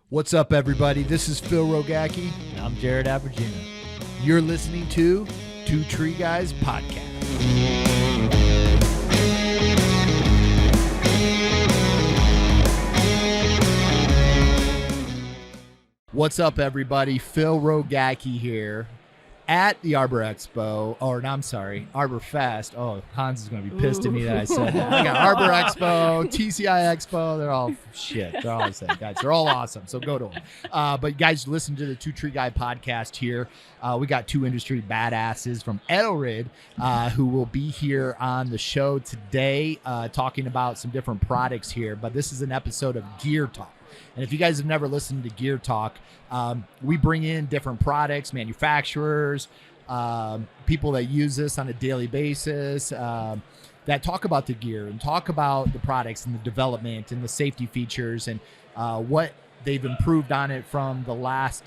What's up, everybody? This is Phil Rogacki. And I'm Jared Abergina. You're listening to Two Tree Guys Podcast. What's up, everybody? Phil Rogacki here at the Arbor Expo, Arbor Fest. Oh, Hans is going to be pissed at me that I said that. I got Arbor Expo, TCI Expo. They're all shit. They're all the same, guys. They're all awesome, so go to them. But guys, listen to the Two Tree Guy podcast here. We got two industry badasses from Edelrid who will be here on the show today talking about some different products here. But this is an episode of Gear Talk. And if you guys have never listened to Gear Talk, we bring in different products, manufacturers, people that use this on a daily basis, that talk about the gear and talk about the products and the development and the safety features and what they've improved on it from the last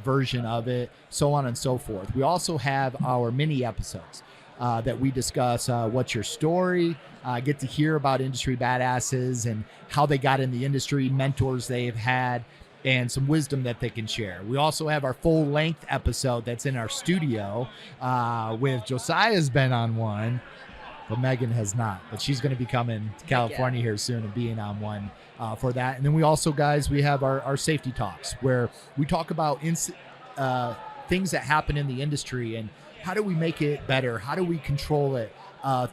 version of it, so on and so forth. We also have our mini episodes that we discuss what's your story, get to hear about industry badasses and how they got in the industry, mentors they've had, and some wisdom that they can share. We also have our full-length episode that's in our studio with Josiah's been on one, but Megan has not. But she's going to be coming to California here soon and being on one for that. And then we also, guys, we have our safety talks where we talk about things that happen in the industry and how do we make it better? How do we control it?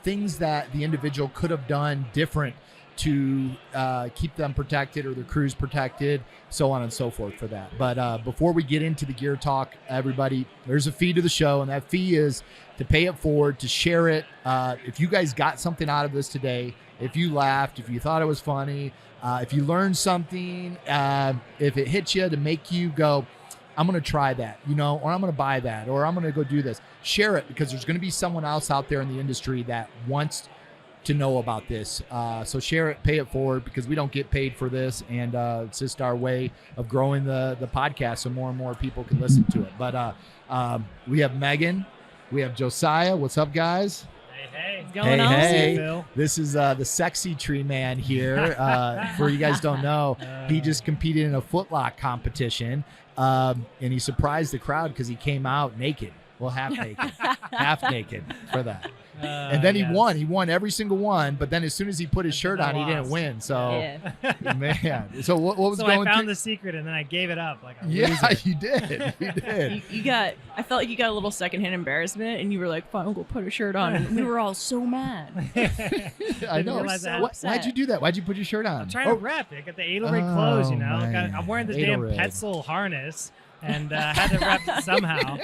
Things that the individual could have done different to keep them protected or their crews protected, so on and so forth for that. But before we get into the Gear Talk, everybody, there's a fee to the show, and that fee is to pay it forward, to share it. If you guys got something out of this today, if you laughed, if you thought it was funny, if you learned something, if it hit you to make you go, I'm going to try that, or I'm going to buy that, or I'm going to go do this. Share it, because there's going to be someone else out there in the industry that wants to know about this. So share it, pay it forward, because we don't get paid for this. And it's just our way of growing the podcast so more and more people can listen to it. But we have Megan, we have Josiah. What's up, guys? Hey. What's going on? Hey. Phil. This is the sexy tree man here. For you guys don't know, he just competed in a footlock competition. And he surprised the crowd because he came out naked. Well, half naked for that. And then he won. He won every single one. But then as soon as he put his shirt on, he didn't win. So, man. So what was going on? I found through? the secret, and then I gave it up like a Yeah, loser. you did. You did. I felt like you got a little secondhand embarrassment, and you were like, "Fine, I'll go put a shirt on." And we were all so mad. I know. realize that. Why'd you do that? Why'd you put your shirt on? I'm trying to rep. I got the Edelrid clothes, man. I'm wearing the Edelrid. damn Petzl harness, and had to rep it somehow.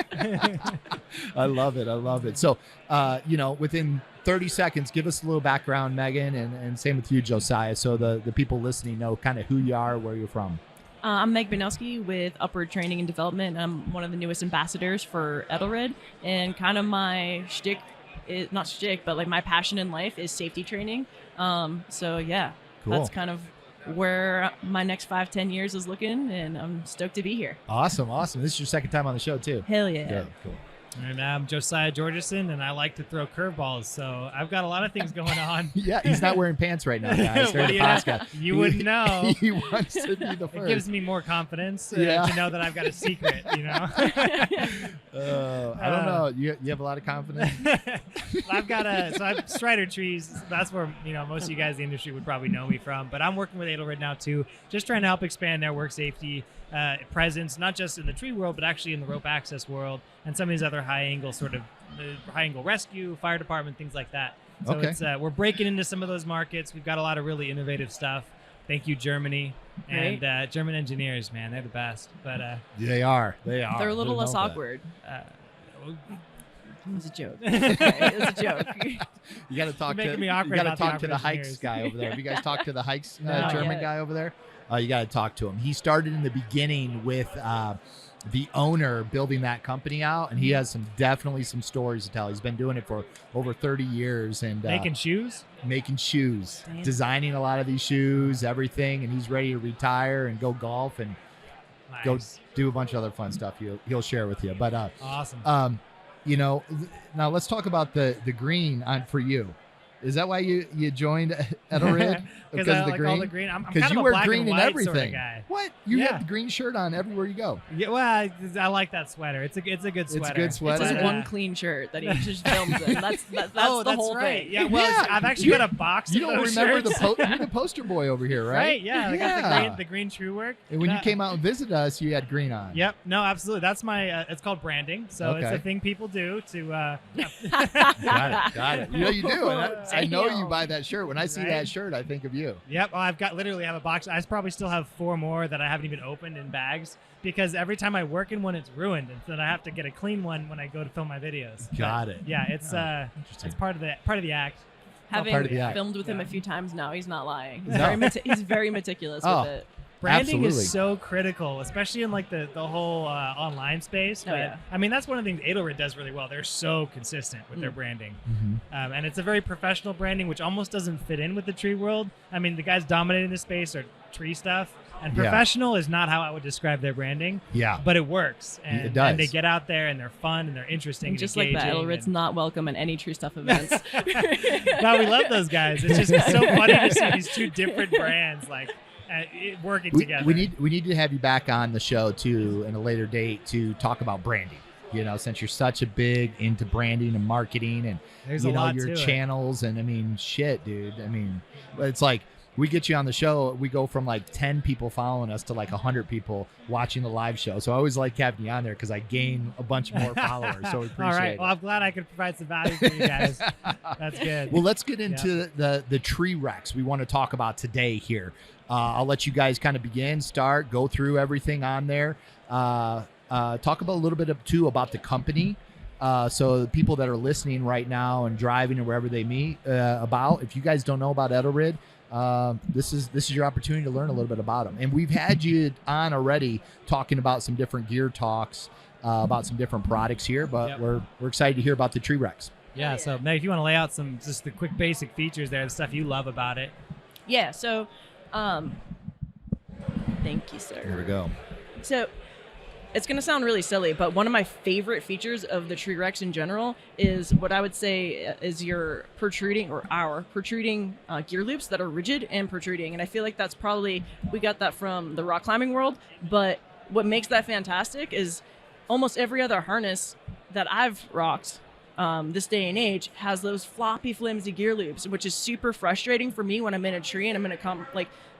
I love it. So, within 30 seconds, give us a little background, Megan, and same with you, Josiah, so the people listening know kind of who you are, where you're from. I'm Meg Bujnowski with Upward Training and Development. I'm one of the newest ambassadors for Edelrid, and kind of my shtick is not shtick, but like my passion in life is safety training. So yeah, Cool. That's kind of where my next 5-10 years is looking, and I'm stoked to be here. Awesome. This is your second time on the show too. Hell yeah. Good, cool. And I'm Josiah Georgeson, and I like to throw curveballs, so I've got a lot of things going on. Yeah, he's not wearing pants right now, guys. What do you know? Podcast. You wouldn't know. He wants to be the It first. gives me more confidence to know that I've got a secret, I don't know. You have a lot of confidence? I've Strider Trees. That's where, most of you guys in the industry would probably know me from. But I'm working with Edelrid now too, just trying to help expand their work safety presence, not just in the tree world, but actually in the rope access world and some of these other high angle rescue, fire department, things like that. So Okay. We're breaking into some of those markets. We've got a lot of really innovative stuff. Thank you, Germany. Right. And German engineers, man, they're the best. But They are. They're a little less awkward. It was a joke. It was a joke. You got to talk You're making me to. awkward You got to about the talk to the awkward hikes engineers. guy over there. Have you guys talked to the hikes Not German yet. guy over there? You got to talk to him. He started in the beginning with the owner building that company out, and he has definitely some stories to tell. He's been doing it for over 30 years and making shoes. making shoes, Damn. designing a lot of these shoes, everything, and he's ready to retire and go golf and go Nice. do a bunch of other fun stuff he'll share with you. But Awesome. now let's talk about the green for you. Is that why you joined Edelrid? Because I like all the green. I'm kind of you a wear black green and in white everything. sort of guy. What? You Yeah. have the green shirt on everywhere you go. Yeah, well, I like that sweater. It's a good sweater. It's a good sweater. It's his Yeah. one clean shirt that he just films in. That's the that's whole right. thing. Yeah, well, Yeah. I've actually got a box You of don't those remember shirts. you're the poster boy over here, right? Right, yeah. I Yeah. got the green true work. And when you came out and visited us, you had green on. Yep. No, absolutely. That's my. It's called branding. So it's Okay. a thing people do to. Got it. You know you do. And I know you Damn. buy that shirt. When I see Right? that shirt, I think of you. Yep. Oh, I've got literally have a box. I probably still have 4 more that I haven't even opened in bags because every time I work in one, it's ruined, and then I have to get a clean one when I go to film my videos. Got it. Yeah, it's Interesting. it's part of the act. Having part of the act. filmed with him Yeah. a few times now, he's not lying. No. He's very meticulous Oh. with it. Branding Absolutely. is so critical, especially in like the whole online space. Oh, But, yeah. I mean, that's one of the things Edelrid does really well. They're so consistent with their branding. And it's a very professional branding, which almost doesn't fit in with the tree world. I mean, the guys dominating the space are tree stuff. And Yeah. professional is not how I would describe their branding, Yeah. but it works. And, It does. and they get out there and they're fun and they're interesting. And And just like that, engaging Edelrid's and- not welcome at any tree stuff events. No, we love those guys. It's just so funny to see these two different brands like working together. We need to have you back on the show too in a later date to talk about branding. You know, since you're such a big into branding and marketing and There's you a know lot your to it. channels and I mean shit, dude. I mean, it's like we get you on the show, we go from like 10 people following us to like 100 people watching the live show. So I always like having you on there because I gain a bunch more followers. So we appreciate All right. it. Well, I'm glad I could provide some value for you guys. That's good. Well, let's get into the TreeRex we want to talk about today here. I'll let you guys kind of go through everything on there. Talk about a little bit too about the company. So the people that are listening right now and driving or wherever they meet if you guys don't know about Edelrid, this is your opportunity to learn a little bit about them. And we've had you on already talking about some different gear talks, about some different products here, but Yep. we're excited to hear about the TreeRex. Yeah. So, Meg, if you want to lay out some just the quick basic features there, the stuff you love about it. Yeah, so thank you, sir. Here we go. So it's going to sound really silly, but one of my favorite features of the TreeRex in general is what I would say is our protruding gear loops that are rigid and protruding. And I feel like that's probably, we got that from the rock climbing world, but what makes that fantastic is almost every other harness that I've rocked this day and age has those floppy, flimsy gear loops, which is super frustrating for me when I'm in a tree and I'm in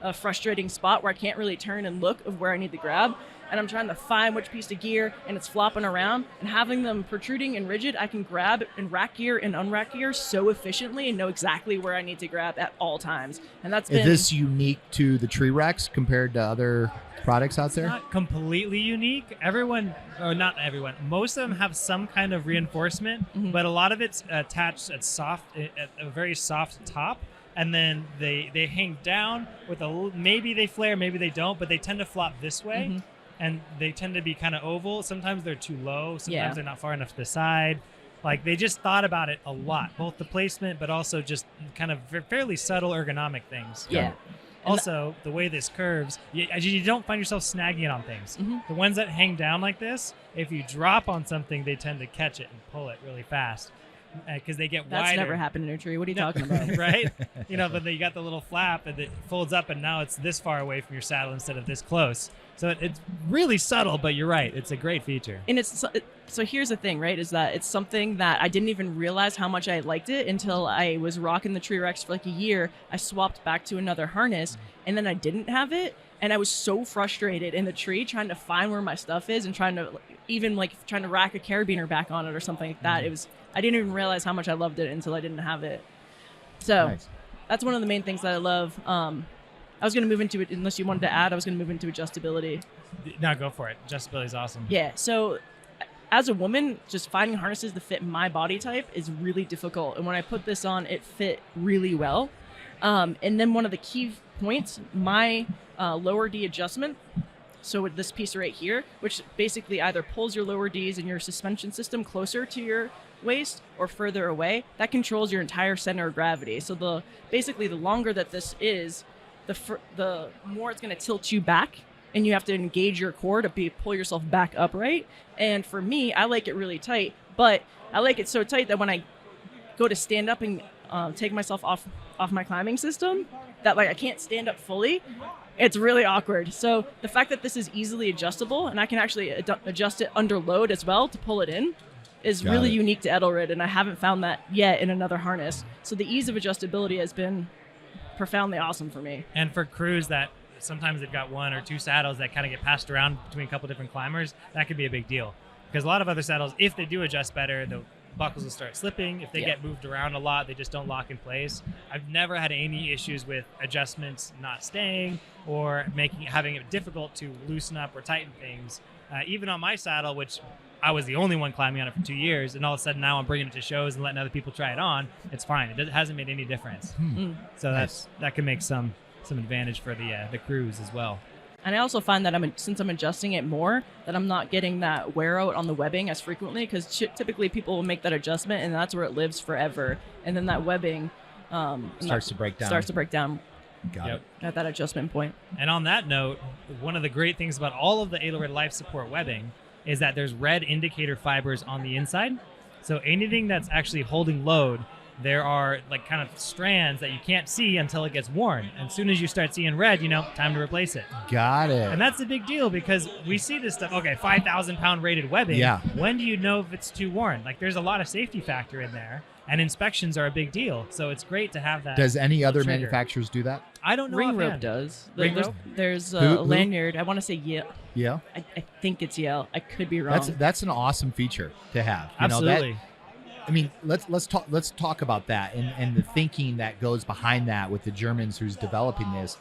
a frustrating spot where I can't really turn and look of where I need to grab. And I'm trying to find which piece of gear and it's flopping around, and having them protruding and rigid, I can grab and rack gear and unrack gear so efficiently and know exactly where I need to grab at all times. And that's Is been this unique to the TreeRex compared to other products out there? Not completely unique. Not everyone. Most of them have some kind of reinforcement, but a lot of it's attached at a very soft top. And then they hang down with maybe they flare, maybe they don't, but they tend to flop this way. And they tend to be kind of oval. Sometimes they're too low. Sometimes they're not far enough to the side. Like they just thought about it a lot, both the placement, but also just kind of fairly subtle ergonomic things. Yeah. Also, the way this curves, you don't find yourself snagging it on things. The ones that hang down like this, if you drop on something, they tend to catch it and pull it really fast because they get That's wider. never happened in a tree. What are you talking about? Right? But then you got the little flap and it folds up and now it's this far away from your saddle instead of this close. So it's really subtle, but you're right. It's a great feature. And so here's the thing, right? Is that it's something that I didn't even realize how much I liked it until I was rocking the TreeRex for like a year. I swapped back to another harness and then I didn't have it. And I was so frustrated in the tree trying to find where my stuff is and trying to rack a carabiner back on it or something like that. I didn't even realize how much I loved it until I didn't have it. So Nice. That's one of the main things that I love. I was going to move into it, unless you wanted to add, I was going to move into adjustability. No, go for it. Adjustability is awesome. Yeah, so as a woman, just finding harnesses that fit my body type is really difficult. And when I put this on, it fit really well. And then one of the key points, my lower D adjustment, so with this piece right here, which basically either pulls your lower Ds and your suspension system closer to your waist or further away, that controls your entire center of gravity. So basically the longer that this is, the more it's going to tilt you back, and you have to engage your core to pull yourself back upright. And for me, I like it really tight, but I like it so tight that when I go to stand up and take myself off my climbing system, that like I can't stand up fully. It's really awkward. So the fact that this is easily adjustable and I can actually adjust it under load as well to pull it in is really unique to Edelrid, and I haven't found that yet in another harness. So the ease of adjustability has been profoundly awesome for me. And for crews that sometimes they've got 1 or 2 saddles that kind of get passed around between a couple different climbers, that could be a big deal. Because a lot of other saddles, if they do adjust better, the buckles will start slipping. If they get moved around a lot, they just don't lock in place. I've never had any issues with adjustments not staying or having it difficult to loosen up or tighten things. Even on my saddle, which I was the only one climbing on it for 2 years, and all of a sudden now I'm bringing it to shows and letting other people try it on. It's fine. It hasn't made any difference. So that can make some advantage for the crews as well. And I also find that since I'm adjusting it more, that I'm not getting that wear out on the webbing as frequently, because typically people will make that adjustment and that's where it lives forever. And then that webbing starts to break down. Got it. At that adjustment point. And on that note, one of the great things about all of the Edelrid life support webbing is that there's red indicator fibers on the inside. So anything that's actually holding load, there are like kind of strands that you can't see until it gets worn. And as soon as you start seeing red, time to replace it. Got it. And that's a big deal because we see this stuff. Okay, 5,000 pound rated webbing. Yeah. When do you know if it's too worn? Like there's a lot of safety factor in there, and inspections are a big deal. So it's great to have that. Does any other trigger. manufacturers do that? I don't know. Ring offhand. Rope does. Ring Rope? There's Who? a lanyard. I want to say Yale. Yeah. I think it's Yale. I could be wrong. That's an awesome feature to have. Absolutely. Let's talk about that and the thinking that goes behind that with the Germans who's developing this.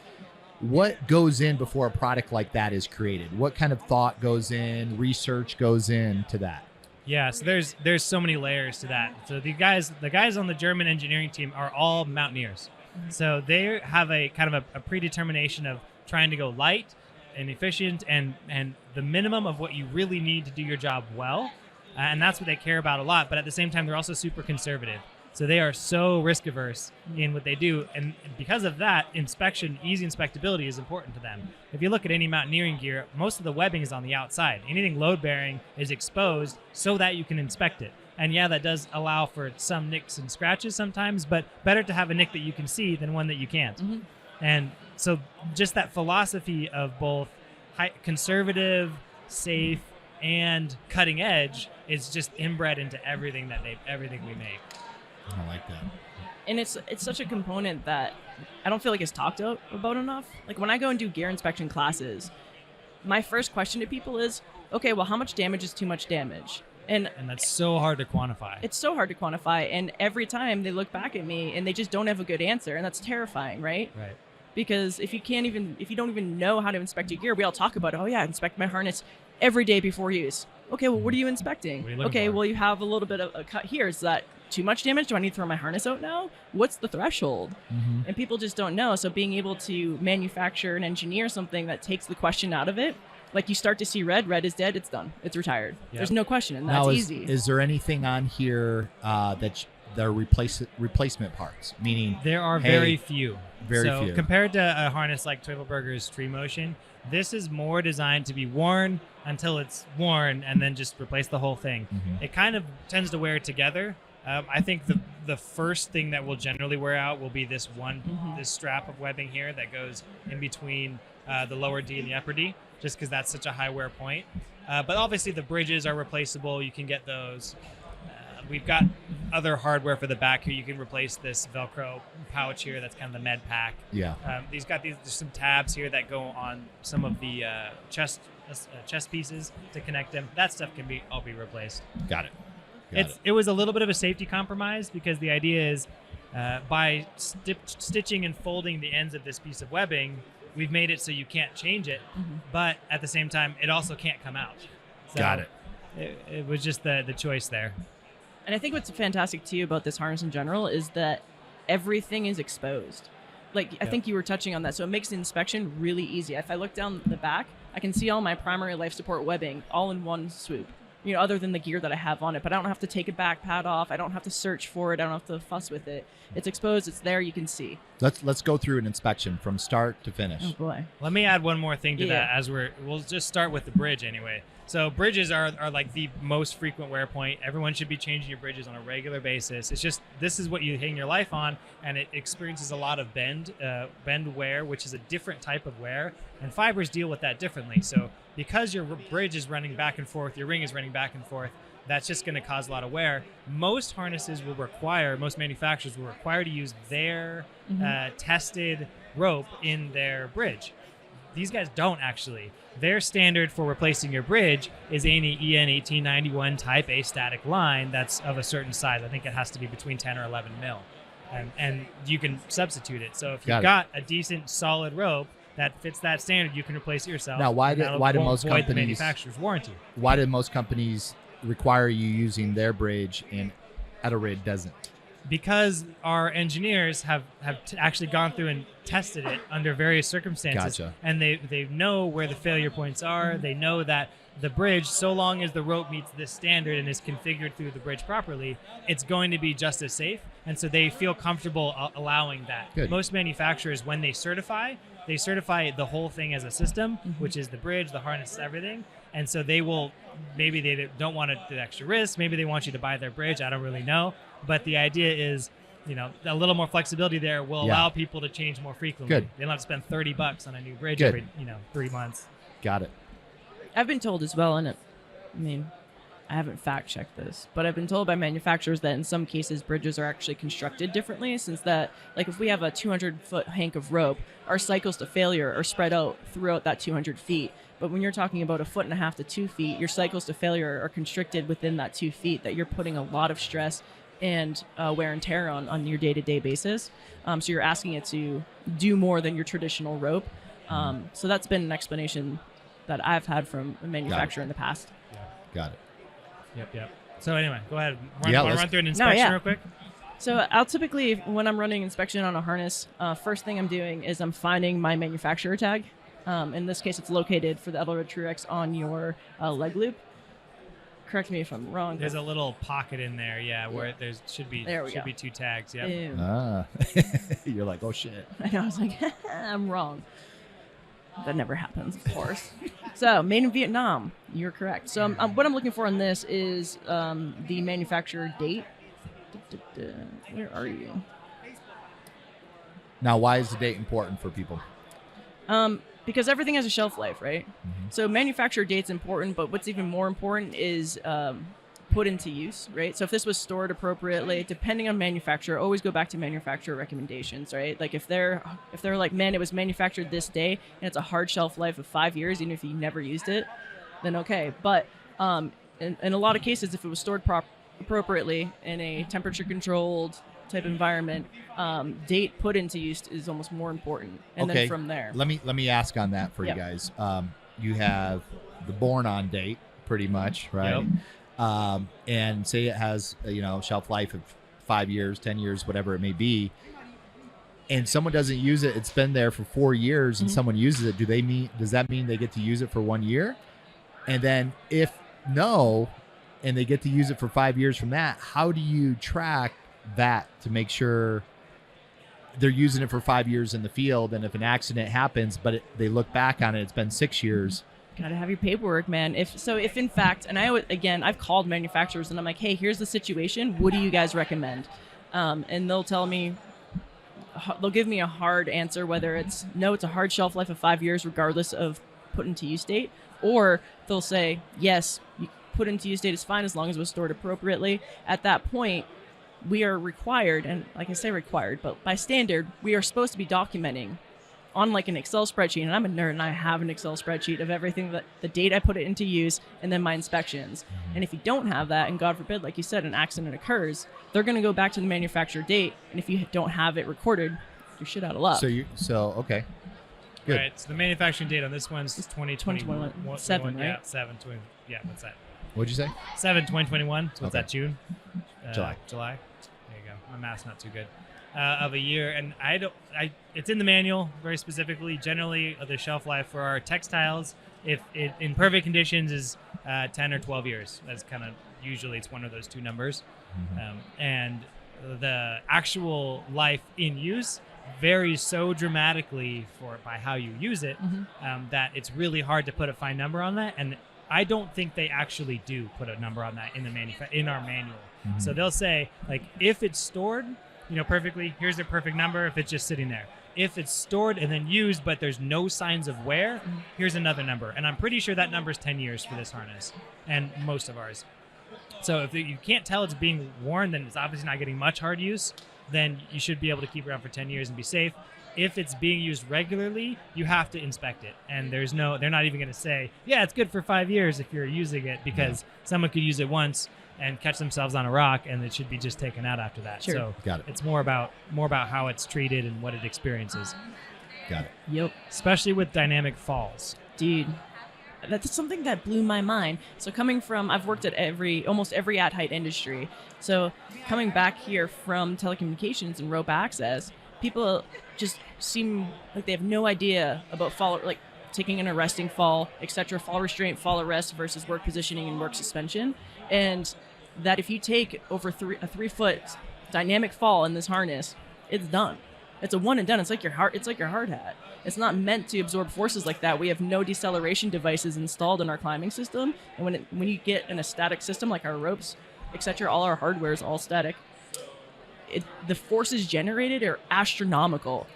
What goes in before a product like that is created? What kind of thought goes in, research goes into that? Yeah, so there's so many layers to that. So the guys on the German engineering team are all mountaineers. So they have a kind of a predetermination of trying to go light and efficient and the minimum of what you really need to do your job well. And that's what they care about a lot. But at the same time, they're also super conservative. So they are so risk averse in what they do. And because of that, easy inspectability is important to them. If you look at any mountaineering gear, most of the webbing is on the outside. Anything load bearing is exposed so that you can inspect it. And yeah, that does allow for some nicks and scratches sometimes, but better to have a nick that you can see than one that you can't. Mm-hmm. And so just that philosophy of both conservative, safe, and cutting edge is just inbred into everything we make. I like that. And it's such a component that I don't feel like it's talked about enough. Like when I go and do gear inspection classes, my first question to people is, okay, well, how much damage is too much damage? And that's so hard to quantify. It's so hard to quantify. And every time they look back at me and they just don't have a good answer. And that's terrifying, right? Right. Because if you don't even know how to inspect your gear, we all talk about, oh yeah, inspect my harness every day before use. Okay, well, what are you inspecting? Well, you have a little bit of a cut here. Is that too much damage? Do I need to throw my harness out now? What's the threshold? Mm-hmm. And people just don't know. So being able to manufacture and engineer something that takes the question out of it, like you start to see red is dead, it's done, it's retired. Yep. There's no question, and that's easy. Is there anything on here that they're replacement parts? Meaning there are very few. Very few. Compared to a harness like Teufelberger's Tree Motion, this is more designed to be worn until it's worn and then just replace the whole thing. Mm-hmm. It kind of tends to wear together. I think the first thing that will generally wear out will be this strap of webbing here that goes in between the lower D and the upper D, just because that's such a high wear point. But obviously the bridges are replaceable. You can get those. We've got other hardware for the back here. You can replace this Velcro pouch here. That's kind of the med pack. Yeah. There's some tabs here that go on some of the chest pieces to connect them. That stuff can all be replaced. Got it. It was a little bit of a safety compromise because the idea is by stitching and folding the ends of this piece of webbing, we've made it so you can't change it, but at the same time, it also can't come out. So Got it. It was just the choice there. And I think what's fantastic too about this harness in general is that everything is exposed. I think you were touching on that. So it makes the inspection really easy. If I look down the back, I can see all my primary life support webbing all in one swoop. other than the gear that I have on it. But I don't have to take a back pad off. I don't have to search for it. I don't have to fuss with it. It's exposed. It's there. You can see. Let's go through an inspection from start to finish. Oh boy. Let me add one more thing to Yeah. that we'll just start with the bridge anyway. So bridges are like the most frequent wear point. Everyone should be changing your bridges on a regular basis. It's just, this is what you hang your life on, and it experiences a lot of bend wear, which is a different type of wear, and fibers deal with that differently. So because your bridge is running back and forth, your ring is running back and forth, that's just going to cause a lot of wear. Most manufacturers will require to use their tested rope in their bridge. These guys don't actually. Their standard for replacing your bridge is any EN 1891 type A static line that's of a certain size. I think it has to be between 10 or 11 mil. And you can substitute it. So if you've got a decent solid rope that fits that standard, you can replace it yourself. Now, why do most companies, the manufacturer's warranty? Why do most companies require you using their bridge and Edelrid doesn't? Because our engineers have actually gone through and tested it under various circumstances. Gotcha. And they know where the failure points are. They know that the bridge, so long as the rope meets this standard and is configured through the bridge properly, it's going to be just as safe. And so they feel comfortable allowing that. Good. Most manufacturers, when they certify the whole thing as a system, which is the bridge, the harness, everything. And so maybe they don't want to do extra risk. Maybe they want you to buy their bridge. I don't really know. But the idea is, a little more flexibility there will allow people to change more frequently. Good. They don't have to spend $30 on a new bridge Good. every, 3 months. Got it. I've been told as well, and I haven't fact checked this, but I've been told by manufacturers that in some cases bridges are actually constructed differently, since that, like, if we have a 200-foot hank of rope, our cycles to failure are spread out throughout that 200 feet. But when you're talking about 1.5 feet to 2 feet, your cycles to failure are constricted within that 2 feet, that you're putting a lot of stress and wear and tear on your day-to-day basis. So you're asking it to do more than your traditional rope. So that's been an explanation that I've had from a manufacturer in the past. Got it. Yep. So anyway, go ahead. Run through an inspection real quick? So I'll typically, when I'm running inspection on a harness, first thing I'm doing is I'm finding my manufacturer tag. In this case, it's located for the Edelrid TreeRex on your leg loop. Correct me if I'm wrong. There's a little pocket in there, where there should be 2 tags. Yep. You're like, oh shit. I know. I was like, I'm wrong. That never happens, of course. So, made in Vietnam. You're correct. So, what I'm looking for in this is the manufacturer date. Where are you? Now, why is the date important for people? Because everything has a shelf life, right? So manufacturer date's important, but what's even more important is put into use, right? So if this was stored appropriately, depending on manufacturer, always go back to manufacturer recommendations, right? Like if they're like, man, it was manufactured this day and it's a hard shelf life of 5 years, even if you never used it, then okay. But in a lot of cases, if it was stored appropriately in a temperature controlled type environment, date put into use is almost more important. And then from there, let me ask on that for you guys. You have the born on date, pretty much, right? And say it has shelf life of 5 years, 10 years, whatever it may be, and someone doesn't use it. It's been there for 4 years, and someone uses it. Does that mean they get to use it for 1 year? And then if no, and they get to use it for 5 years from that, how do you track that to make sure they're using it for 5 years in the field, and if an accident happens but they look back on it, it's been 6 years? Gotta have your paperwork, man. If in fact, and I've called manufacturers and I'm like, hey, here's the situation, what do you guys recommend? And they'll give me a hard answer, whether it's no, it's a hard shelf life of 5 years regardless of put into use date, or they'll say yes, put into use date is fine as long as it was stored appropriately. At that point, we are required, and like I say required, but by standard, we are supposed to be documenting on like an Excel spreadsheet, and I'm a nerd and I have an Excel spreadsheet of everything, that the date I put it into use and then my inspections. And if you don't have that, and God forbid, like you said, an accident occurs, they're going to go back to the manufacturer date, and if you don't have it recorded, you're shit out of luck. So okay. Good. Right. So the manufacturing date on this one's 2021. 7, right? Yeah, 7/20. Yeah, what's that? What'd you say? 7/2021. So what's Okay. that? June. July. There you go. My math's not too good. Of a year, and it's in the manual very specifically. Generally, the shelf life for our textiles, if it in perfect conditions, is 10 or 12 years. That's kind of usually it's one of those two numbers. And the actual life in use varies so dramatically by how you use it that it's really hard to put a fine number on that. And I don't think they actually do put a number on that in our manual. So they'll say, like, if it's stored, perfectly, here's the perfect number if it's just sitting there. If it's stored and then used, but there's no signs of wear, here's another number. And I'm pretty sure that number is 10 years for this harness and most of ours. So if you can't tell it's being worn, then it's obviously not getting much hard use. Then you should be able to keep it around for 10 years and be safe. If it's being used regularly, you have to inspect it. And they're not even going to say, yeah, it's good for 5 years if you're using it, because someone could use it once and catch themselves on a rock, and it should be just taken out after that. Sure. So Got it. it's more about how it's treated and what it experiences. Got it. Yep. Especially with dynamic falls. Dude, that's something that blew my mind. So coming from, I've worked at almost every at-height industry. So coming back here from telecommunications and rope access, people just seem like they have no idea about fall, like taking an arresting fall, etc., fall restraint, fall arrest versus work positioning and work suspension. And that if you take over a 3-foot dynamic fall in this harness, it's done. It's a one and done. It's like your hard hat. It's not meant to absorb forces like that. We have no deceleration devices installed in our climbing system. And when you get in a static system like our ropes, etc., all our hardware is all static. The forces generated are astronomical.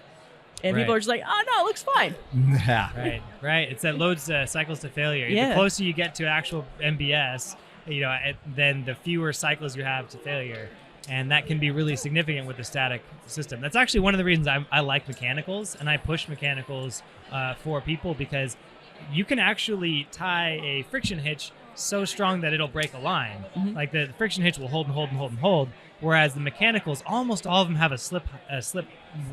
And people are just like, oh, no, it looks fine. Yeah. Right. It's that loads cycles to failure. Yeah. The closer you get to actual MBS, then the fewer cycles you have to failure. And that can be really significant with the static system. That's actually one of the reasons I like mechanicals, and I push mechanicals for people, because you can actually tie a friction hitch so strong that it'll break a line. Like the friction hitch will hold and hold and hold and hold, whereas the mechanicals, almost all of them have a slip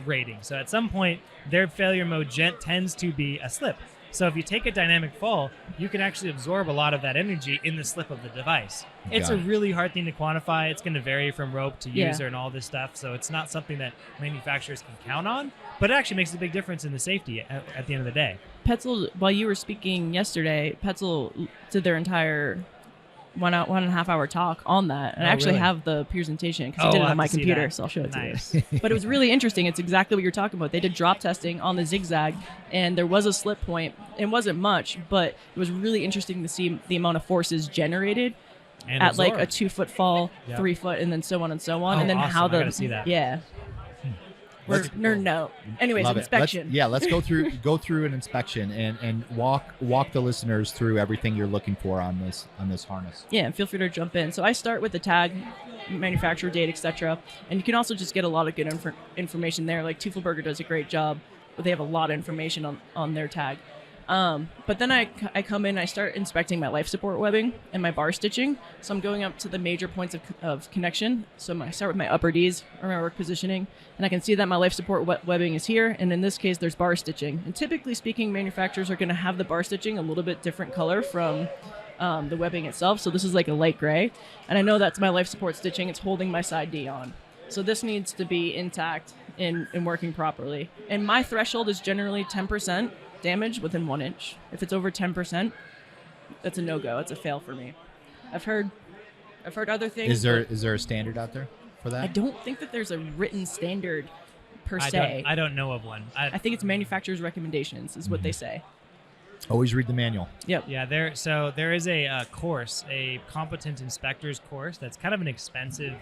rating. So at some point, their failure mode tends to be a slip. So if you take a dynamic fall, you can actually absorb a lot of that energy in the slip of the device. It's a really hard thing to quantify. It's going to vary from rope to user and all this stuff. So it's not something that manufacturers can count on, but it actually makes a big difference in the safety at the end of the day. Petzl, while you were speaking yesterday, Petzl did their entire 1.5 hour talk on that, and I actually have the presentation because I did it on my computer, so I'll show it to you. But it was really interesting. It's exactly what you're talking about. They did drop testing on the zigzag, and there was a slip point. It wasn't much, but it was really interesting to see the amount of forces generated And at absorb. like a 2-foot fall, 3 foot, and then so on and so on. Oh, and then awesome. how I the gotta see that. We're nerd note. Anyways, Love it. inspection. Let's go through an inspection and walk the listeners through everything you're looking for on this harness. Yeah, and feel free to jump in. So I start with the tag, manufacturer date, etc. And you can also just get a lot of good information there. Like Teufelberger does a great job, but they have a lot of information on their tag. But then I come in, I start inspecting my life support webbing and my bar stitching. So I'm going up to the major points of connection. So I start with my upper Ds, or my work positioning, and I can see that my life support webbing is here. And in this case, there's bar stitching. And typically speaking, manufacturers are going to have the bar stitching a little bit different color from the webbing itself. So this is like a light gray. And I know that's my life support stitching. It's holding my side D on. So this needs to be intact and working properly. And my threshold is generally 10% damage within 1 inch. If it's over 10%, that's a no-go. It's a fail for me. I've heard other things. Is there a standard out there for that? I don't think that there's a written standard per se. I don't know of one. I think it's manufacturer's recommendations is what they say. Always read the manual. Yep. Yeah, there is a course, a competent inspectors course that's kind of an expensive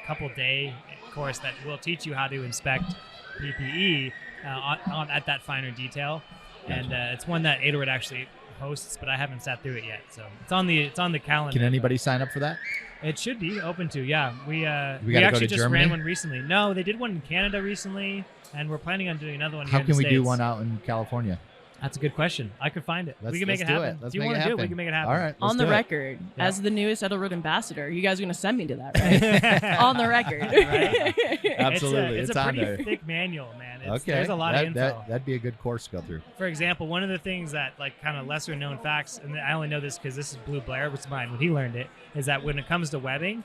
couple-day course that will teach you how to inspect PPE at that finer detail. Gotcha. And it's one that Edelrid actually hosts, but I haven't sat through it yet. So it's on the calendar. Can anybody sign up for that? It should be open to, yeah. We gotta go actually to just Germany? ran one recently. No, they did one in Canada recently, and we're planning on doing another one here How in can the we do States. one out in California? That's a good question. I could find it. We can make it do happen. Let's If you make want it to do it, happen. we can make it happen. All right. On the record, Yeah. as the newest Edelrid ambassador, you guys are going to send me to that, right? On the record. Right. Absolutely. It's It's a on pretty there. thick manual, man. Okay. There's a lot of info. That'd be a good course to go through. For example, one of the things that, like, kind of lesser known facts, and I only know this because this is Blue Blair, which is mine when he learned it, is that when it comes to webbing,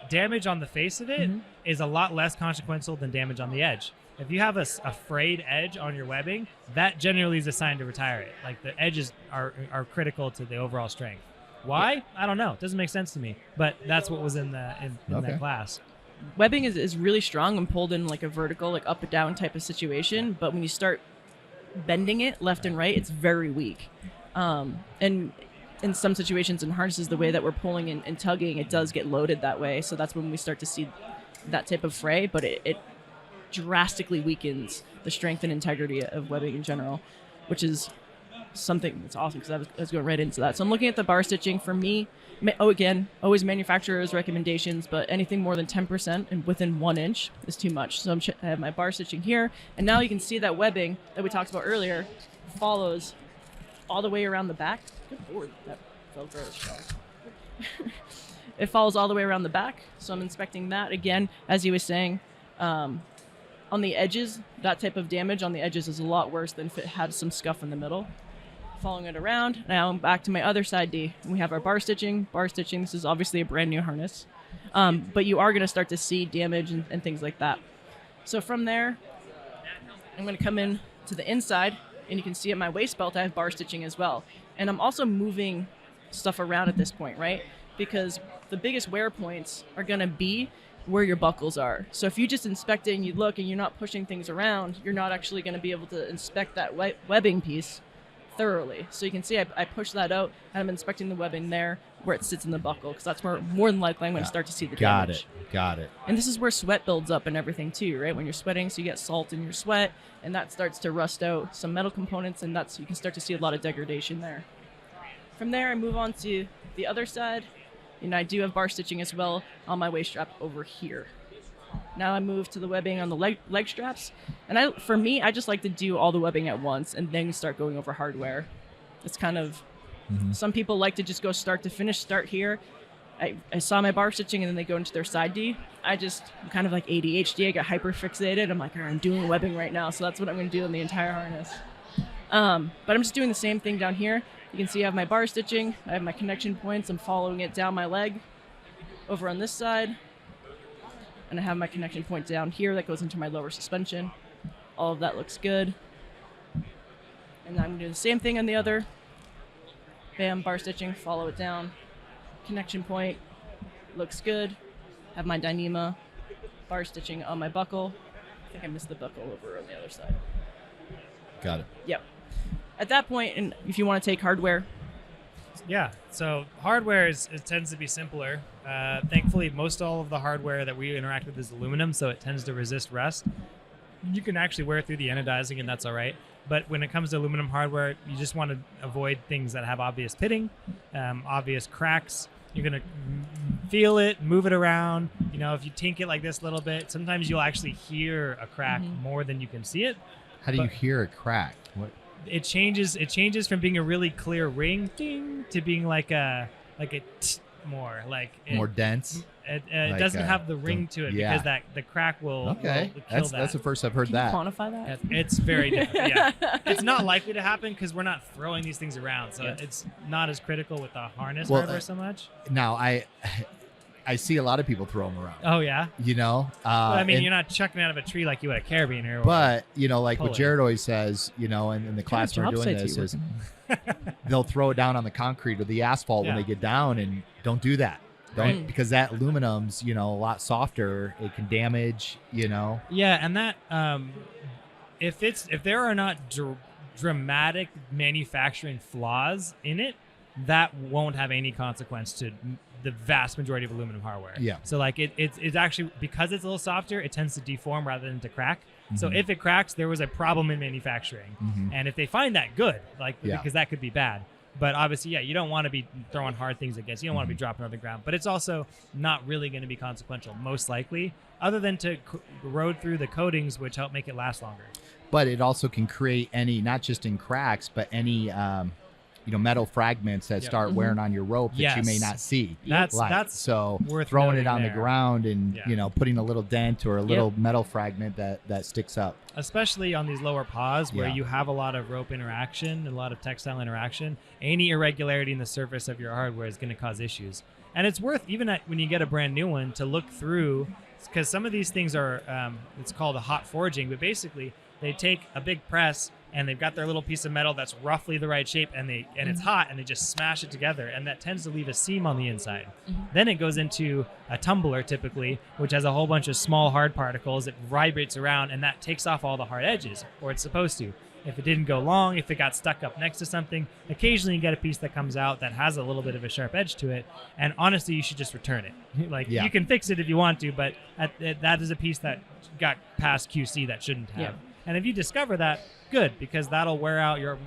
damage on the face of it is a lot less consequential than damage on the edge. If you have a frayed edge on your webbing, that generally is a sign to retire it. Like, the edges are critical to the overall strength. Why? I don't know. It doesn't make sense to me. But that's what was in the in Okay. that class. Webbing is really strong when pulled in like a vertical, like up and down type of situation. But when you start bending it left and right, it's very weak. And in some situations in harnesses, the way that we're pulling and tugging, it does get loaded that way. So that's when we start to see that type of fray. But it drastically weakens the strength and integrity of webbing in general, which is something that's awesome because I was going right into that. So I'm looking at the bar stitching for me. Again, always manufacturer's recommendations, but anything more than 10% and within 1 inch is too much. So I have my bar stitching here, and now you can see that webbing that we talked about earlier follows all the way around the back. Good lord, that felt very strong. It follows all the way around the back, so I'm inspecting that again. As he was saying, on the edges, that type of damage on the edges is a lot worse than if it had some scuff in the middle. Following it around. Now I'm back to my other side D. We have our bar stitching. Bar stitching, this is obviously a brand new harness. But you are going to start to see damage and things like that. So from there, I'm going to come in to the inside, and you can see at my waist belt I have bar stitching as well. And I'm also moving stuff around at this point, right? Because the biggest wear points are going to be where your buckles are. So if you just inspect it and you look and you're not pushing things around, you're not actually going to be able to inspect that webbing piece thoroughly. So you can see I push that out and I'm inspecting the webbing there where it sits in the buckle, because that's where more than likely I'm going to start to see the damage. Got it. And this is where sweat builds up and everything too, right? When you're sweating, so you get salt in your sweat, and that starts to rust out some metal components, and you can start to see a lot of degradation there. From there, I move on to the other side, and I do have bar stitching as well on my waist strap over here. Now I move to the webbing on the leg straps, and for me, I just like to do all the webbing at once and then start going over hardware. It's kind of, some people like to just go start to finish, start here. I saw my bar stitching and then they go into their side D. I'm kind of like ADHD. I got hyper fixated. I'm like, I'm doing webbing right now, so that's what I'm going to do in the entire harness. But I'm just doing the same thing down here. You can see I have my bar stitching. I have my connection points. I'm following it down my leg over on this side. And I have my connection point down here that goes into my lower suspension. All of that looks good. And I'm going to do the same thing on the other. Bam, bar stitching, follow it down. Connection point, looks good. Have my Dyneema bar stitching on my buckle. I think I missed the buckle over on the other side. Got it. Yep. At that point, and if you want to take hardware. Yeah, so hardware it tends to be simpler. Thankfully, most all of the hardware that we interact with is aluminum, so it tends to resist rust. You can actually wear through the anodizing, and that's all right. But when it comes to aluminum hardware, you just want to avoid things that have obvious pitting, obvious cracks. You're going to feel it, move it around. You know, if you tink it like this a little bit, sometimes you'll actually hear a crack more than you can see it. How do you hear a crack? What? It changes from being a really clear ring ding to being like a tss more more dense. It doesn't have the ring to it because the crack will kill that. That's the first I've heard Can that. you quantify that? It's very different. Yeah, it's not likely to happen because we're not throwing these things around, so it's not as critical with the harness hardware so much. Now I see a lot of people throw them around. Oh yeah, you know. I mean, you're not chucking it out of a tree like you would a carabiner. But you know, like what Jared always says, you know, in the class we're doing this is they'll throw it down on the concrete or the asphalt when they get down, and don't do that. Don't, because that aluminum's, you know, a lot softer. It can damage, you know. Yeah, and that if there are not dramatic manufacturing flaws in it, that won't have any consequence to the vast majority of aluminum hardware. Yeah. So like it's actually, because it's a little softer, it tends to deform rather than to crack. So if it cracks, there was a problem in manufacturing. And if they find that, good, because that could be bad. But obviously, you don't want to be throwing hard things against. You don't want to be dropping on the ground. But it's also not really going to be consequential, most likely, other than to corrode through the coatings, which help make it last longer. But it also can create any, not just in cracks, but any metal fragments that start wearing on your rope that you may not see. That's so worth throwing it on there. the ground and putting a little dent or a little metal fragment that sticks up. Especially on these lower paws where you have a lot of rope interaction, a lot of textile interaction, any irregularity in the surface of your hardware is going to cause issues. And it's worth, even when you get a brand new one, to look through, because some of these things are, it's called a hot forging, but basically they take a big press, and they've got their little piece of metal that's roughly the right shape, and it's hot, and they just smash it together, and that tends to leave a seam on the inside. Then it goes into a tumbler typically, which has a whole bunch of small hard particles. It vibrates around, and that takes off all the hard edges, or it's supposed to. If it didn't go long, if it got stuck up next to something, occasionally you get a piece that comes out that has a little bit of a sharp edge to it, and honestly, you should just return it. Like, you can fix it if you want to, but that is a piece that got past QC that shouldn't have. Yeah. And if you discover that, good, because that'll wear out your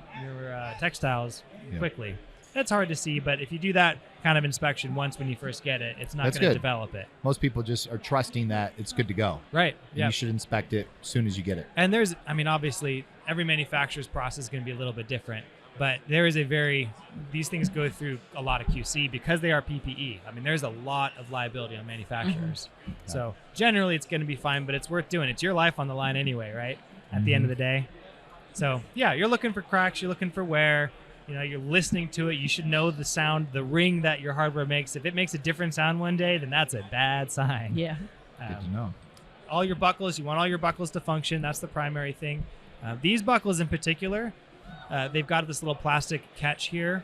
textiles quickly. That's hard to see, but if you do that kind of inspection once when you first get it, it's not going to develop it. Most people just are trusting that it's good to go. Right. And you should inspect it as soon as you get it. And obviously, every manufacturer's process is going to be a little bit different, but these things go through a lot of QC because they are PPE. I mean, there's a lot of liability on manufacturers. So generally, it's going to be fine, but it's worth doing. It's your life on the line anyway, right? At the end of the day. So yeah, you're looking for cracks, you're looking for wear, you're listening to it. You should know the sound, the ring that your hardware makes. If it makes a different sound one day, then that's a bad sign. Yeah. Good to know. All your buckles, you want all your buckles to function. That's the primary thing. These buckles in particular, they've got this little plastic catch here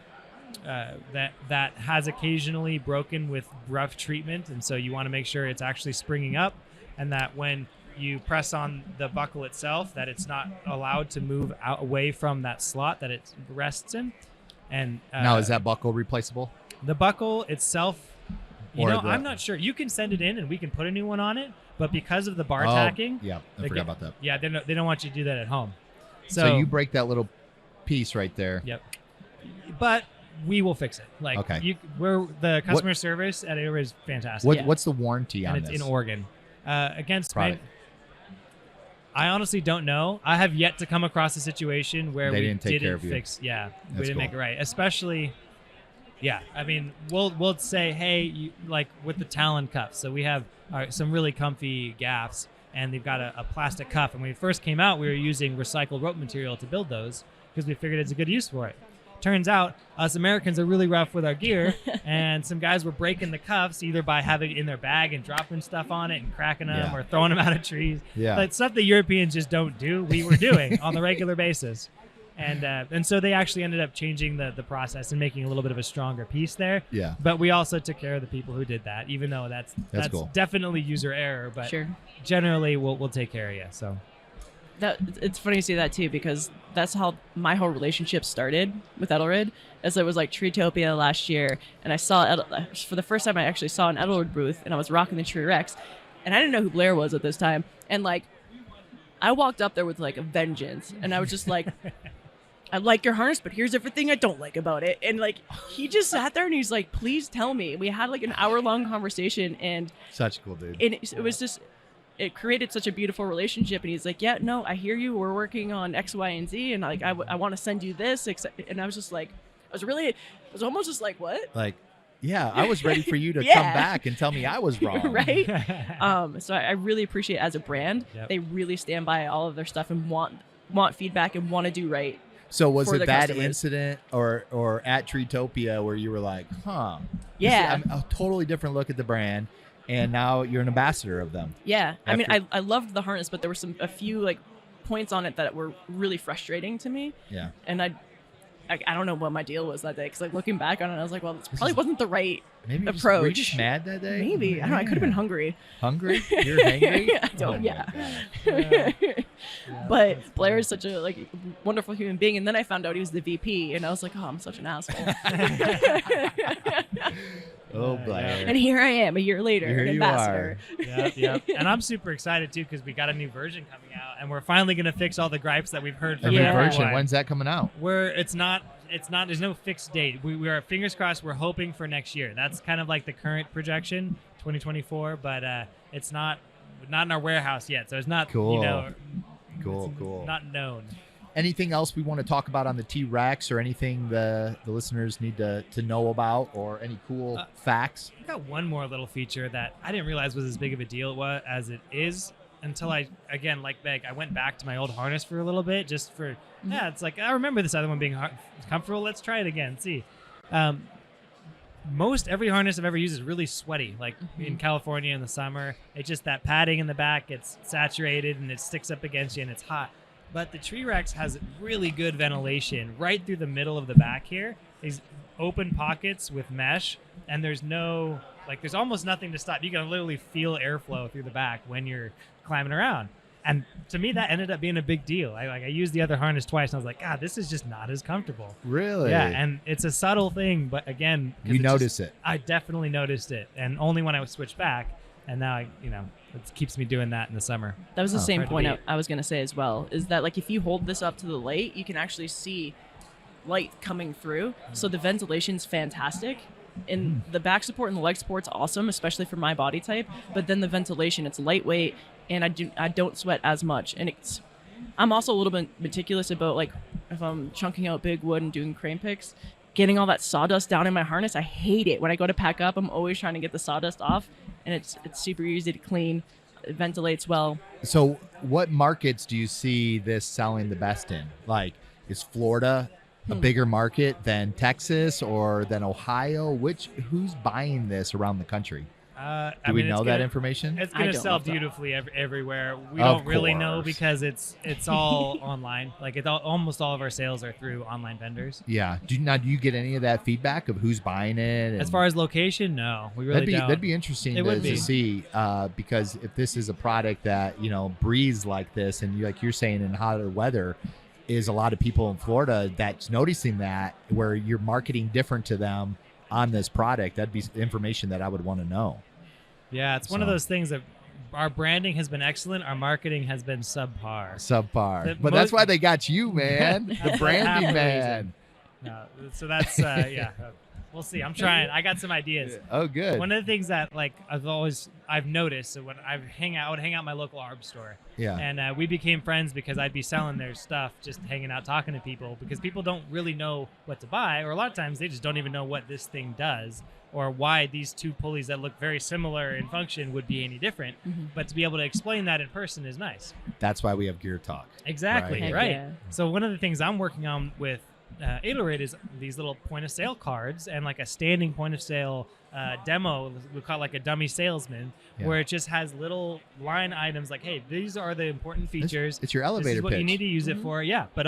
that has occasionally broken with rough treatment, and so you want to make sure it's actually springing up, and that when you press on the buckle itself, that it's not allowed to move out away from that slot that it rests in. And now, is that buckle replaceable? The buckle itself, I'm not sure. You can send it in and we can put a new one on it, but because of the bar tacking, I forgot about that. Yeah, they don't want you to do that at home. So you break that little piece right there. Yep. But we will fix it. We're the customer service at Edelrid is fantastic. What's the warranty on this? And it's in Oregon. Against product. I honestly don't know. I have yet to come across a situation where we didn't fix. Yeah, we didn't make it right. Especially, I mean, we'll say, hey, like with the Talon cuffs. So we have some really comfy gaffs, and they've got a plastic cuff. And when we first came out, we were using recycled rope material to build those because we figured it's a good use for it. Turns out us Americans are really rough with our gear, and some guys were breaking the cuffs either by having it in their bag and dropping stuff on it and cracking them or throwing them out of trees. Yeah. But stuff that Europeans just don't do, we were doing on the regular basis. And so they actually ended up changing the process and making a little bit of a stronger piece there. Yeah. But we also took care of the people who did that, even though that's cool. Definitely user error. But generally, we'll take care of you. So. It's funny to see that too, because that's how my whole relationship started with Edelrid. As it was like Treetopia last year, and I saw for the first time I actually saw an Edelrid booth, and I was rocking the TreeRex, and I didn't know who Blair was at this time, and like I walked up there with like a vengeance, and I was just like, I like your harness, but here's everything I don't like about it. And like he just sat there and he's like, please tell me. We had like an hour-long conversation, and such a cool dude. And it was just. It created such a beautiful relationship, and he's like, yeah, no, I hear you. We're working on X, Y, and Z, and like I want to send you this. And I was just like, I was almost just like, what? Like, yeah, I was ready for you to come back and tell me I was wrong. Right? So I really appreciate as a brand, they really stand by all of their stuff and want feedback and want to do right. So was it that incident or at Treetopia where you were like, yeah, a totally different look at the brand, and now you're an ambassador of them? Yeah. I mean, I loved the harness, but there were a few like points on it that were really frustrating to me. Yeah. And I don't know what my deal was that day, because like looking back on it, I was like, well, it probably wasn't the right approach. Were you just mad that day? Maybe. I don't know. I could have been hungry. Hungry? You're hangry? I don't. But Blair is such a like wonderful human being, and then I found out he was the VP, and I was like, oh, I'm such an asshole. Oh, Blair. And here I am a year later, an ambassador. Yep. And I'm super excited too, because we got a new version coming out, and we're finally going to fix all the gripes that we've heard from everyone. Version. When's that coming out? It's not. There's no fixed date. We are, fingers crossed, we're hoping for next year. That's kind of like the current projection, 2024, but it's not in our warehouse yet, so it's not cool. Cool. Not known. Anything else we want to talk about on the TreeRex, or anything the listeners need to know about, or any cool facts? I got one more little feature that I didn't realize was as big of a deal as it is until I went back to my old harness for a little bit, just for, it's like, I remember this other one being comfortable. Let's try it again. See. Most every harness I've ever used is really sweaty. Like in California in the summer, it's just that padding in the back, it's saturated and it sticks up against you and it's hot. But the TreeRex has really good ventilation right through the middle of the back here. These open pockets with mesh, and there's almost nothing to stop. You can literally feel airflow through the back when you're climbing around. And to me, that ended up being a big deal. I used the other harness twice, and I was like, God, this is just not as comfortable. Really? Yeah, and it's a subtle thing, but again, you notice it. I definitely noticed it, and only when I switched back, and now it keeps me doing that in the summer. That was the same point beat. I was going to say as well, is that like if you hold this up to the light, you can actually see light coming through. So the ventilation's fantastic. And the back support and the leg support's awesome, especially for my body type. But then the ventilation, it's lightweight, and I don't sweat as much. And I'm also a little bit meticulous about like if I'm chunking out big wood and doing crane picks, getting all that sawdust down in my harness. I hate it. When I go to pack up, I'm always trying to get the sawdust off, and it's super easy to clean. It ventilates well. So what markets do you see this selling the best in? Like, is Florida a bigger market than Texas or than Ohio? Who's buying this around the country? Do we know that information? It's going to sell beautifully everywhere. We don't really know because it's all online. Like almost all of our sales are through online vendors. Yeah. Do you get any of that feedback of who's buying it? As far as location, no, we really don't. That'd be interesting to see because if this is a product that breathes like this, and like you're saying in hotter weather, is a lot of people in Florida that's noticing that, where you're marketing different to them on this product. That'd be information that I would want to know. Yeah, it's one of those things that our branding has been excellent. Our marketing has been subpar. But that's why they got you, man. The branding man. No, so that's yeah. We'll see. I'm trying. I got some ideas. Oh, good. One of the things that I've noticed, so when I would hang out at my local ARB store. Yeah. And we became friends because I'd be selling their stuff, just hanging out, talking to people, because people don't really know what to buy, or a lot of times they just don't even know what this thing does, or why these two pulleys that look very similar in function would be any different. Mm-hmm. But to be able to explain that in person is nice. That's why we have Gear Talk. Exactly. Right. Yeah. So one of the things I'm working on with Edelrid is these little point of sale cards and like a standing point of sale demo. We call it like a dummy salesman, where it just has little line items like, hey, these are the important features. It's your elevator pitch. This is what pitch. you need to use it for. Yeah, but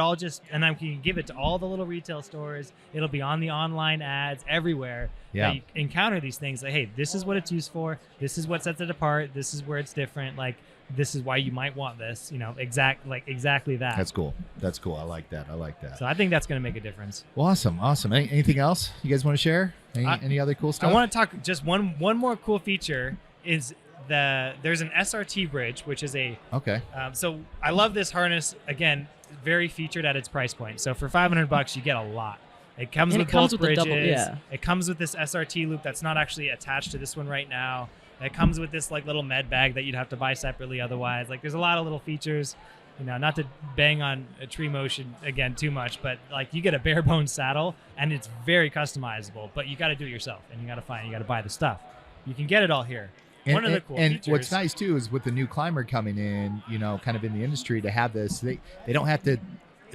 and I can give it to all the little retail stores. It'll be on the online ads everywhere. Yeah. That you encounter these things like, hey, this is what it's used for. This is what sets it apart. This is where it's different. Like, this is why you might want this, exactly that. That's cool. I like that. So I think that's going to make a difference. Well, awesome. Anything else you guys want to share? Any other cool stuff? I want to talk just one more cool feature is there's an SRT bridge, which is okay. So I love this harness. Again, very featured at its price point. So for $500, you get a lot. It comes with both bridges. It comes with this SRT loop that's not actually attached to this one right now. It comes with this like little med bag that you'd have to buy separately otherwise. Like, there's a lot of little features, not to bang on a Tree Motion again too much, but like you get a bare bones saddle and it's very customizable, but you got to do it yourself and you got to buy the stuff. You can get it all here. One of the cool features. What's nice too is with the new climber coming in, kind of in the industry, to have this, they don't have to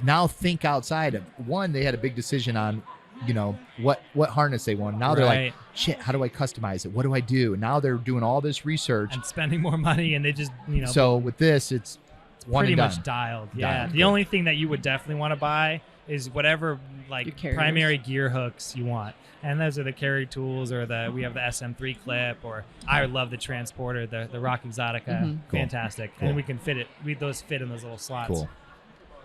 now think outside of one. They had a big decision on what harness they want. Now they're like, shit, how do I customize it? What do I do? Now they're doing all this research and spending more money, and they just So with this, it's one pretty and done. Much dialed. Yeah. The only thing that you would definitely want to buy is whatever like primary gear hooks you want, and those are the carry tools, or we have the SM3 clip, or I love the transporter, the Rock Exotica. Cool. Fantastic. Cool. And we can fit it. Those fit in those little slots. Cool.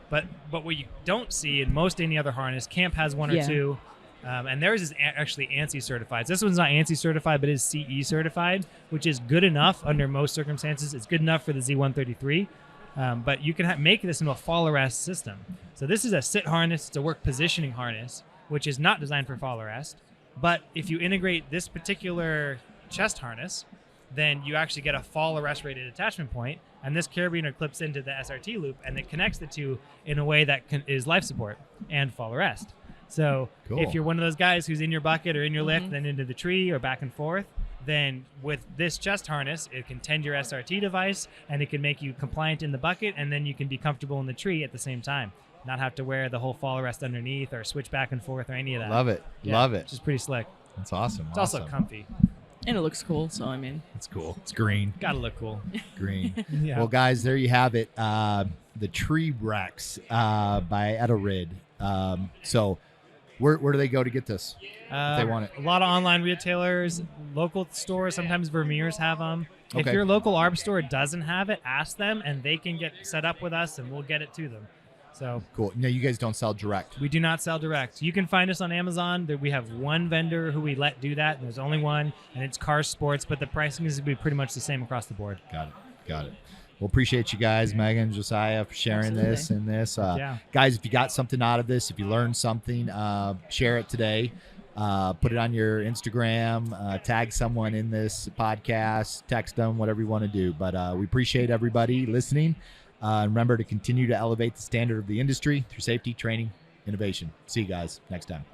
But what you don't see in most any other harness, Camp has one or two, and theirs is actually ANSI certified. So this one's not ANSI certified, but is CE certified, which is good enough under most circumstances. It's good enough for the Z133, but you can make this into a fall arrest system. So this is a sit harness. It's a work positioning harness, which is not designed for fall arrest. But if you integrate this particular chest harness, then you actually get a fall arrest rated attachment point, and this carabiner clips into the SRT loop, and it connects the two in a way that is life support and fall arrest. So if you're one of those guys who's in your bucket or in your lift, then into the tree or back and forth, then with this chest harness, it can tend your SRT device, and it can make you compliant in the bucket, and then you can be comfortable in the tree at the same time. Not have to wear the whole fall arrest underneath or switch back and forth or any of that. Love it. Love it. Which is pretty slick. That's awesome. It's also comfy. And it looks cool, so I mean. It's cool. It's green. Gotta look cool. Green. Yeah. Well, guys, there you have it. the TreeRex by Edelrid. So where do they go to get this if they want it? A lot of online retailers, local stores, sometimes Vermeers have them. If Okay. your local ARB store doesn't have it, ask them, and they can get set up with us, and we'll get it to them. So Cool. No, you guys don't sell direct. we do not sell direct. You can find us on Amazon. We have one vendor who we let do that, and there's only one, and it's Cars Sports, but the pricing is going to be pretty much the same across the board. Got it. Well, appreciate you guys, Megan, Josiah, for sharing this and this. Yeah. Guys, if you got something out of this, if you learned something, share it today. Put it on your Instagram, tag someone in this podcast, text them, whatever you want to do. But we appreciate everybody listening. Remember to continue to elevate the standard of the industry through safety, training, innovation. See you guys next time.